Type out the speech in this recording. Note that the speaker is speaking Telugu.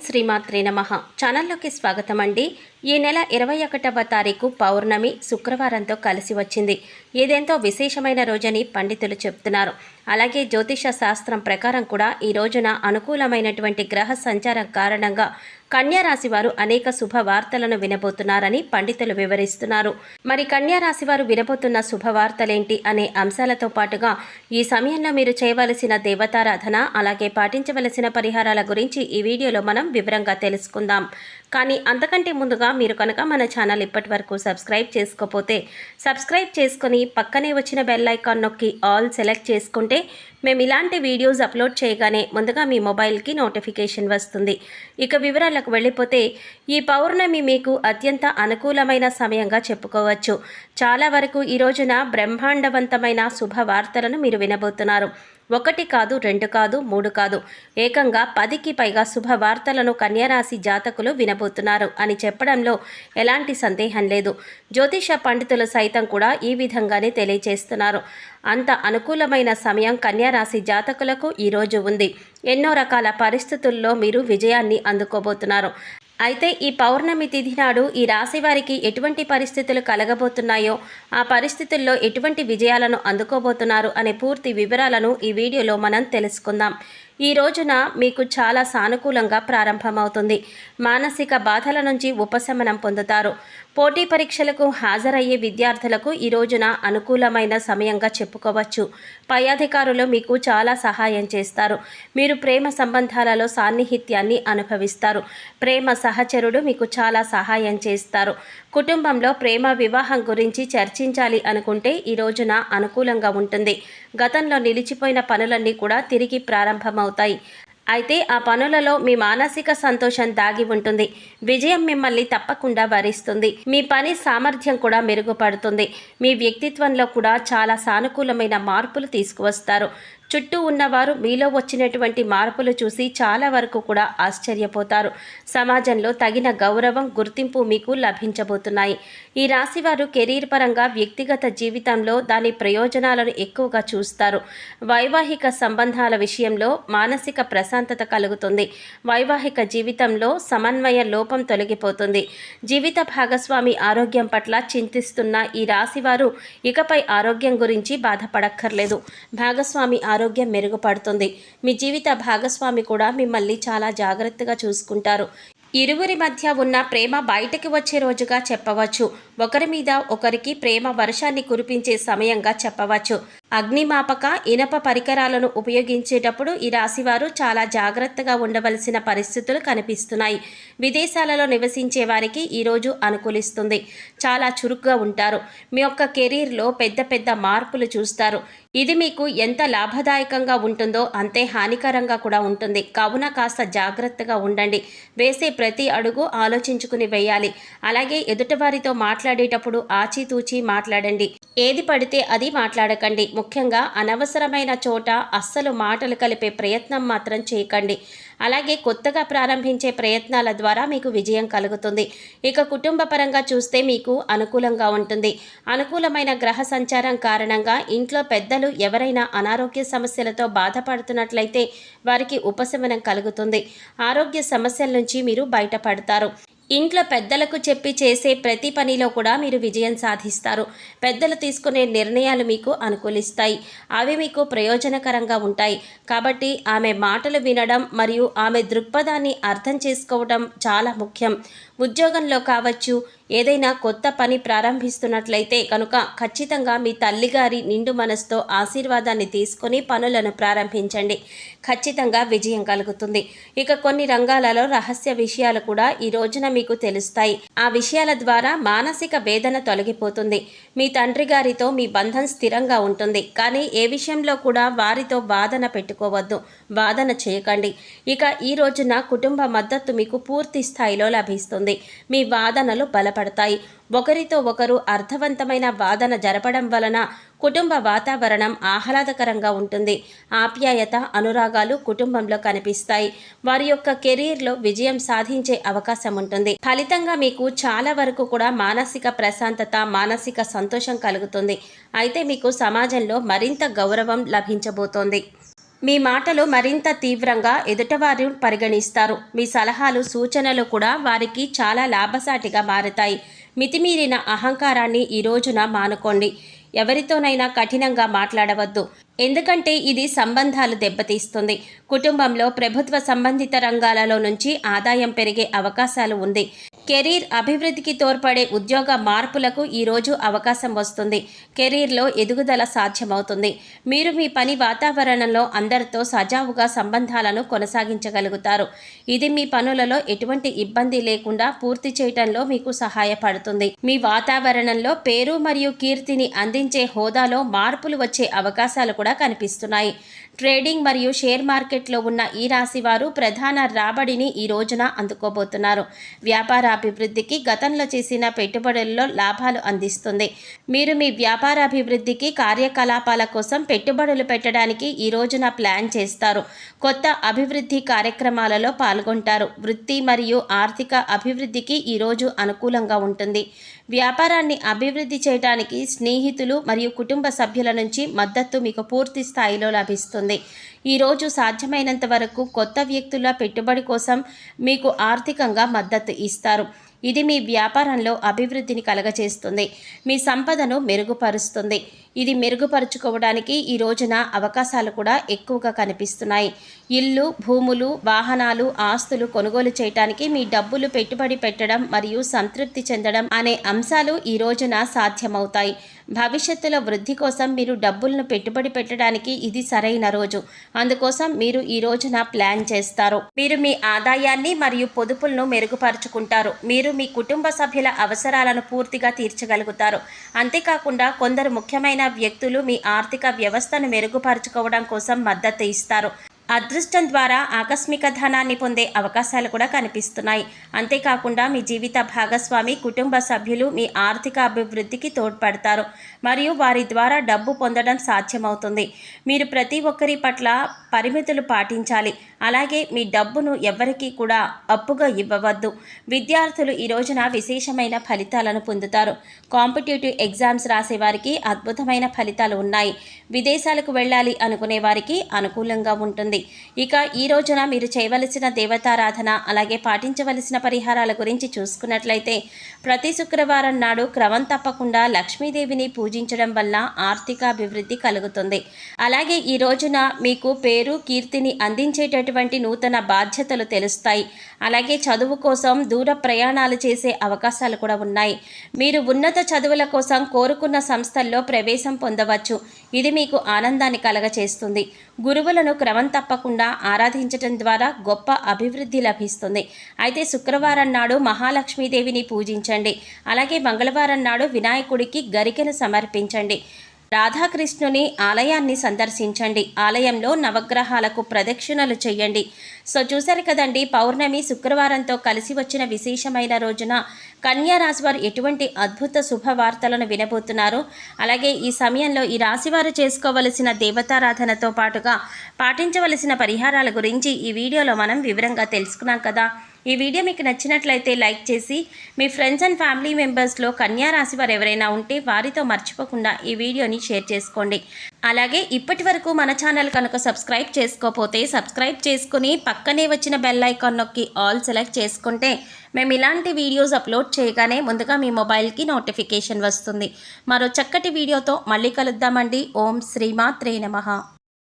శ్రీమాత్రే నమః. ఛానల్లోకి స్వాగతం అండి. ఈ నెల 21వ తారీఖు పౌర్ణమి శుక్రవారంతో కలిసి వచ్చింది. ఇదెంతో విశేషమైన రోజని పండితులు చెప్తున్నారు. అలాగే జ్యోతిష శాస్త్రం ప్రకారం కూడా ఈ రోజున అనుకూలమైనటువంటి గ్రహ సంచారం కారణంగా కన్యా రాశి వారు అనేక శుభవార్తలను వినబోతున్నారని పండితులు వివరిస్తున్నారు. మరి కన్యా రాశి వారు వినబోతున్న శుభవార్తలేంటి అనే అంశాలతో పాటుగా ఈ సమయంలో మీరు చేయవలసిన దేవతారాధన అలాగే పాటించవలసిన పరిహారాల గురించి ఈ వీడియోలో మనం వివరంగా తెలుసుకుందాం. కానీ అంతకంటే ముందుగా మీరు కనుక మన ఛానల్ ఇప్పటి వరకు సబ్స్క్రైబ్ చేసుకోకపోతే సబ్స్క్రైబ్ చేసుకొని పక్కనే వచ్చిన బెల్ ఐకాన్ నొక్కి ఆల్ సెలెక్ట్ చేసుకుంటే మేము ఇలాంటి వీడియోస్ అప్లోడ్ చేయగానే ముందుగా మీ మొబైల్కి నోటిఫికేషన్ వస్తుంది. ఇక వివరాలకు వెళ్ళిపోతే ఈ పౌర్ణమి మీకు అత్యంత అనుకూలమైన సమయంగా చెప్పుకోవచ్చు. చాలా వరకు ఈ రోజున బ్రహ్మాండవంతమైన శుభవార్తలను మీరు వినబోతున్నారు. 1 కాదు, 2 కాదు, 3 కాదు, ఏకంగా 10కి పైగా శుభవార్తలను కన్యారాశి జాతకులు వినబోతున్నారు అని చెప్పడంలో ఎలాంటి సందేహం లేదు. జ్యోతిష పండితులు సైతం కూడా ఈ విధంగానే తెలియజేస్తున్నారు. అంత అనుకూలమైన సమయం కన్యారాశి జాతకులకు ఈరోజు ఉంది. ఎన్నో రకాల పరిస్థితుల్లో మీరు విజయాన్ని అందుకోబోతున్నారు. అయితే ఈ పౌర్ణమి తిథి నాడు ఈ రాశి వారికి ఎటువంటి పరిస్థితులు కలగబోతున్నాయో, ఆ పరిస్థితుల్లో ఎటువంటి విజయాలను అందుకోబోతున్నారు అనే పూర్తి వివరాలను ఈ వీడియోలో మనం తెలుసుకుందాం. ఈ రోజున మీకు చాలా సానుకూలంగా ప్రారంభమవుతుంది. మానసిక బాధల నుంచి ఉపశమనం పొందుతారు. పోటీ పరీక్షలకు హాజరయ్యే విద్యార్థులకు ఈ రోజున అనుకూలమైన సమయంగా చెప్పుకోవచ్చు. పై అధికారులు మీకు చాలా సహాయం చేస్తారు. మీరు ప్రేమ సంబంధాలలో సాన్నిహిత్యాన్ని అనుభవిస్తారు. ప్రేమ సహచరుడు మీకు చాలా సహాయం చేస్తారు. కుటుంబంలో ప్రేమ వివాహం గురించి చర్చించాలి అనుకుంటే ఈ రోజున అనుకూలంగా ఉంటుంది. గతంలో నిలిచిపోయిన పనులన్నీ కూడా తిరిగి ప్రారంభమవుతాయి. అయితే ఆ పనులలో మీ మానసిక సంతోషం దాగి ఉంటుంది. విజయం మిమ్మల్ని తప్పకుండా వరిస్తుంది. మీ పని సామర్థ్యం కూడా మెరుగుపడుతుంది. మీ వ్యక్తిత్వంలో కూడా చాలా సానుకూలమైన మార్పులు తీసుకువస్తారు. చుట్టూ ఉన్నవారు మీలో వచ్చినటువంటి మార్పులు చూసి చాలా వరకు కూడా ఆశ్చర్యపోతారు. సమాజంలో తగిన గౌరవం, గుర్తింపు మీకు లభించబోతున్నాయి. ఈ రాశివారు కెరీర్ పరంగా వ్యక్తిగత జీవితంలో దాని ప్రయోజనాలను ఎక్కువగా చూస్తారు. వైవాహిక సంబంధాల విషయంలో మానసిక ప్రశాంతత కలుగుతుంది. వైవాహిక జీవితంలో సమన్వయ లోపం తొలగిపోతుంది. జీవిత భాగస్వామి ఆరోగ్యం పట్ల చింతిస్తున్న ఈ రాశివారు ఇకపై ఆరోగ్యం గురించి బాధపడక్కర్లేదు. భాగస్వామి ఆరోగ్యం మెరుగుపడుతుంది. మీ జీవిత భాగస్వామి కూడా మిమ్మల్ని చాలా జాగ్రత్తగా చూసుకుంటారు. ఇరువురి మధ్య ఉన్న ప్రేమ బయటకు వచ్చే రోజుగా చెప్పవచ్చు. ఒకరి మీద ఒకరికి ప్రేమ వర్షాన్ని కురిపించే సమయంగా చెప్పవచ్చు. అగ్నిమాపక ఇనప పరికరాలను ఉపయోగించేటప్పుడు ఈ రాశివారు చాలా జాగ్రత్తగా ఉండవలసిన పరిస్థితులు కనిపిస్తున్నాయి. విదేశాలలో నివసించే వారికి ఈరోజు అనుకూలిస్తుంది. చాలా చురుగ్గా ఉంటారు. మీ యొక్క కెరీర్లో పెద్ద పెద్ద మార్పులు చూస్తారు. ఇది మీకు ఎంత లాభదాయకంగా ఉంటుందో అంతే హానికరంగా కూడా ఉంటుంది. కావున కాస్త జాగ్రత్తగా ఉండండి. వేసే ప్రతి అడుగు ఆలోచించుకుని వేయాలి. అలాగే ఎదుటివారితో మాట్లాడేటప్పుడు ఆచితూచి మాట్లాడండి. ఏది పడితే అది మాట్లాడకండి. ముఖ్యంగా అనవసరమైన చోట అస్సలు మాటలు కలిపే ప్రయత్నం మాత్రం చేయకండి. అలాగే కొత్తగా ప్రారంభించే ప్రయత్నాల ద్వారా మీకు విజయం కలుగుతుంది. ఇక కుటుంబ పరంగా చూస్తే మీకు అనుకూలంగా ఉంటుంది. అనుకూలమైన గ్రహ సంచారం కారణంగా ఇంట్లో పెద్దలు ఎవరైనా అనారోగ్య సమస్యలతో బాధపడుతున్నట్లయితే వారికి ఉపశమనం కలుగుతుంది. ఆరోగ్య సమస్యల నుంచి మీరు బయటపడతారు. ఇంట్లో పెద్దలకు చెప్పి చేసే ప్రతి పనిలో కూడా మీరు విజయం సాధిస్తారు. పెద్దలు తీసుకునే నిర్ణయాలు మీకు అనుకూలిస్తాయి. అవి మీకు ప్రయోజనకరంగా ఉంటాయి. కాబట్టి ఆమె మాటలు వినడం మరియు ఆమె దృక్పథాన్ని అర్థం చేసుకోవడం చాలా ముఖ్యం. ఉద్యోగంలో కావచ్చు, ఏదైనా కొత్త పని ప్రారంభిస్తున్నట్లయితే కనుక ఖచ్చితంగా మీ తల్లిగారి నిండు మనసుతో ఆశీర్వాదాన్ని తీసుకొని పనులను ప్రారంభించండి. ఖచ్చితంగా విజయం కలుగుతుంది. ఇక కొన్ని రంగాలలో రహస్య విషయాలు కూడా ఈ రోజున మీకు తెలుస్తాయి. ఆ విషయాల ద్వారా మానసిక వేదన తొలగిపోతుంది. మీ తండ్రి గారితో మీ బంధం స్థిరంగా ఉంటుంది. కానీ ఏ విషయంలో కూడా వారితో వాదన పెట్టుకోవద్దు. వాదన చేయకండి. ఇక ఈ రోజున కుటుంబ మద్దతు మీకు పూర్తి స్థాయిలో లభిస్తుంది. మీ వాదనలు బలపడతాయి. ఒకరితో ఒకరు అర్థవంతమైన వాదన జరపడం వలన కుటుంబ వాతావరణం ఆహ్లాదకరంగా ఉంటుంది. ఆప్యాయత, అనురాగాలు కుటుంబంలో కనిపిస్తాయి. వారి యొక్క కెరీర్లో విజయం సాధించే అవకాశం ఉంటుంది. ఫలితంగా మీకు చాలా వరకు కూడా మానసిక ప్రశాంతత, మానసిక సంతోషం కలుగుతుంది. అయితే మీకు సమాజంలో మరింత గౌరవం లభించబోతోంది. మీ మాటలు మరింత తీవ్రంగా ఎదుటవారు పరిగణిస్తారు. మీ సలహాలు సూచనలు కూడా వారికి చాలా లాభసాటిగా మారతాయి. మితిమీరిన అహంకారాన్ని ఈ రోజున మానుకోండి. ఎవరితోనైనా కఠినంగా మాట్లాడవద్దు, ఎందుకంటే ఇది సంబంధాలు దెబ్బతీస్తుంది. కుటుంబంలో ప్రభుత్వ సంబంధిత రంగాలలో నుంచి ఆదాయం పెరిగే అవకాశాలు ఉంది. కెరీర్ అభివృద్ధికి తోడ్పడే ఉద్యోగ మార్పులకు ఈరోజు అవకాశం వస్తుంది. కెరీర్లో ఎదుగుదల సాధ్యమవుతుంది. మీరు మీ పని వాతావరణంలో అందరితో సజావుగా సంబంధాలను కొనసాగించగలుగుతారు. ఇది మీ పనులలో ఎటువంటి ఇబ్బంది లేకుండా పూర్తి చేయటంలో మీకు సహాయపడుతుంది. మీ వాతావరణంలో పేరు మరియు కీర్తిని అందించే హోదాలో మార్పులు వచ్చే అవకాశాలు కూడా కనిపిస్తున్నాయి. ట్రేడింగ్ మరియు షేర్ మార్కెట్లో ఉన్న ఈ రాశి వారు ప్రధాన రాబడిని ఈ రోజున అందుకోబోతున్నారు. వ్యాపార అభివృద్ధికి గతంలో చేసిన పెట్టుబడుల్లో లాభాలు అందిస్తుంది. మీరు మీ వ్యాపార అభివృద్ధికి కార్యకలాపాల కోసం పెట్టుబడులు పెట్టడానికి ఈ రోజున ప్లాన్ చేస్తారు. కొత్త అభివృద్ధి కార్యక్రమాలలో పాల్గొంటారు. వృత్తి మరియు ఆర్థిక అభివృద్ధికి ఈరోజు అనుకూలంగా ఉంటుంది. వ్యాపారాన్ని అభివృద్ధి చేయడానికి స్నేహితులు మరియు కుటుంబ సభ్యుల నుంచి మద్దతు మీకు పూర్తి స్థాయిలో లభిస్తుంది. ఈరోజు సాధ్యమైనంత వరకు కొత్త వ్యక్తుల పెట్టుబడి కోసం మీకు ఆర్థికంగా మద్దతు ఇస్తారు. ఇది మీ వ్యాపారంలో అభివృద్ధిని కలగజేస్తుంది. మీ సంపదను మెరుగుపరుస్తుంది. ఇది మెరుగుపరుచుకోవడానికి ఈ రోజున అవకాశాలు కూడా ఎక్కువగా కనిపిస్తున్నాయి. ఇల్లు, భూములు, వాహనాలు, ఆస్తులు కొనుగోలు చేయడానికి మీ డబ్బులు పెట్టుబడి పెట్టడం మరియు సంతృప్తి చెందడం అనే అంశాలు ఈ రోజున సాధ్యమవుతాయి. భవిష్యత్తులో వృద్ధి కోసం మీరు డబ్బులను పెట్టుబడి పెట్టడానికి ఇది సరైన రోజు. అందుకోసం మీరు ఈ రోజున ప్లాన్ చేస్తారు. మీరు మీ ఆదాయాన్ని మరియు పొదుపులను మెరుగుపరుచుకుంటారు. మీరు మీ కుటుంబ సభ్యుల అవసరాలను పూర్తిగా తీర్చగలుగుతారు. అంతేకాకుండా కొందరు ముఖ్యమైన వ్యక్తులు మీ ఆర్థిక వ్యవస్థను మెరుగుపరుచుకోవడం కోసం మద్దతు ఇస్తారు. అదృష్టం ద్వారా ఆకస్మిక ధనాన్ని పొందే అవకాశాలు కూడా కనిపిస్తున్నాయి. అంతేకాకుండా మీ జీవిత భాగస్వామి, కుటుంబ సభ్యులు మీ ఆర్థిక అభివృద్ధికి తోడ్పడతారు మరియు వారి ద్వారా డబ్బు పొందడం సాధ్యమవుతుంది. మీరు ప్రతి ఒక్కరి పట్ల పరిమితులు పాటించాలి. అలాగే మీ డబ్బును ఎవరికీ కూడా అప్పుగా ఇవ్వవద్దు. విద్యార్థులు ఈ రోజున విశేషమైన ఫలితాలను పొందుతారు. కాంపిటేటివ్ ఎగ్జామ్స్ రాసే వారికి అద్భుతమైన ఫలితాలు ఉన్నాయి. విదేశాలకు వెళ్ళాలి అనుకునే వారికి అనుకూలంగా ఉంటుంది. ఇక ఈ రోజున మీరు చేయవలసిన దేవతారాధన అలాగే పాటించవలసిన పరిహారాల గురించి చూసుకున్నట్లయితే ప్రతి శుక్రవారం నాడు క్రమం తప్పకుండా లక్ష్మీదేవిని పూజించడం వల్ల ఆర్థిక అభివృద్ధి కలుగుతుంది. అలాగే ఈ రోజున మీకు పేరు, కీర్తిని అందించేటటువంటి నూతన బాధ్యతలు తెలుస్తాయి. అలాగే చదువు కోసం దూర ప్రయాణాలు చేసే అవకాశాలు కూడా ఉన్నాయి. మీరు ఉన్నత చదువుల కోసం కోరుకున్న సంస్థల్లో ప్రవేశం పొందవచ్చు. ఇది మీకు ఆనందాన్ని కలగచేస్తుంది. గురువులను క్రమం తప్పకుండా ఆరాధించడం ద్వారా గొప్ప అభివృద్ధి లభిస్తుంది. అయితే శుక్రవారం నాడు మహాలక్ష్మీదేవిని పూజించండి. అలాగే మంగళవారం నాడు వినాయకుడికి గరికెను సమర్పించండి. రాధాకృష్ణుని ఆలయాన్ని సందర్శించండి. ఆలయంలో నవగ్రహాలకు ప్రదక్షిణలు చేయండి. సో చూశారు కదండి, పౌర్ణమి శుక్రవారంతో కలిసి వచ్చిన విశేషమైన రోజున కన్యా రాశి వారు ఎటువంటి అద్భుత శుభవార్తలను వినబోతున్నారు. అలాగే ఈ సమయంలో ఈ రాశివారు చేసుకోవలసిన దేవతారాధనతో పాటుగా పాటించవలసిన పరిహారాల గురించి ఈ వీడియోలో మనం వివరంగా తెలుసుకున్నాం కదా. ఈ వీడియో మీకు నచ్చినట్లయితే లైక్ చేసి మీ ఫ్రెండ్స్ అండ్ ఫ్యామిలీ మెంబర్స్లో కన్యా రాశి వారు ఎవరైనా ఉంటే వారితో మర్చిపోకుండా ఈ వీడియోని షేర్ చేసుకోండి. అలాగే ఇప్పటి వరకు మన ఛానల్ కనుక సబ్స్క్రైబ్ చేసుకోకపోతే సబ్స్క్రైబ్ చేసుకుని పక్కనే వచ్చిన బెల్ ఐకాన్ నొక్కి ఆల్ సెలెక్ట్ చేసుకుంటే మేము ఇలాంటి వీడియోస్ అప్లోడ్ చేయగానే ముందుగా మీ మొబైల్కి నోటిఫికేషన్ వస్తుంది. మరో చక్కటి వీడియోతో మళ్ళీ కలుద్దామండి. ఓం శ్రీమాత్రే నమః.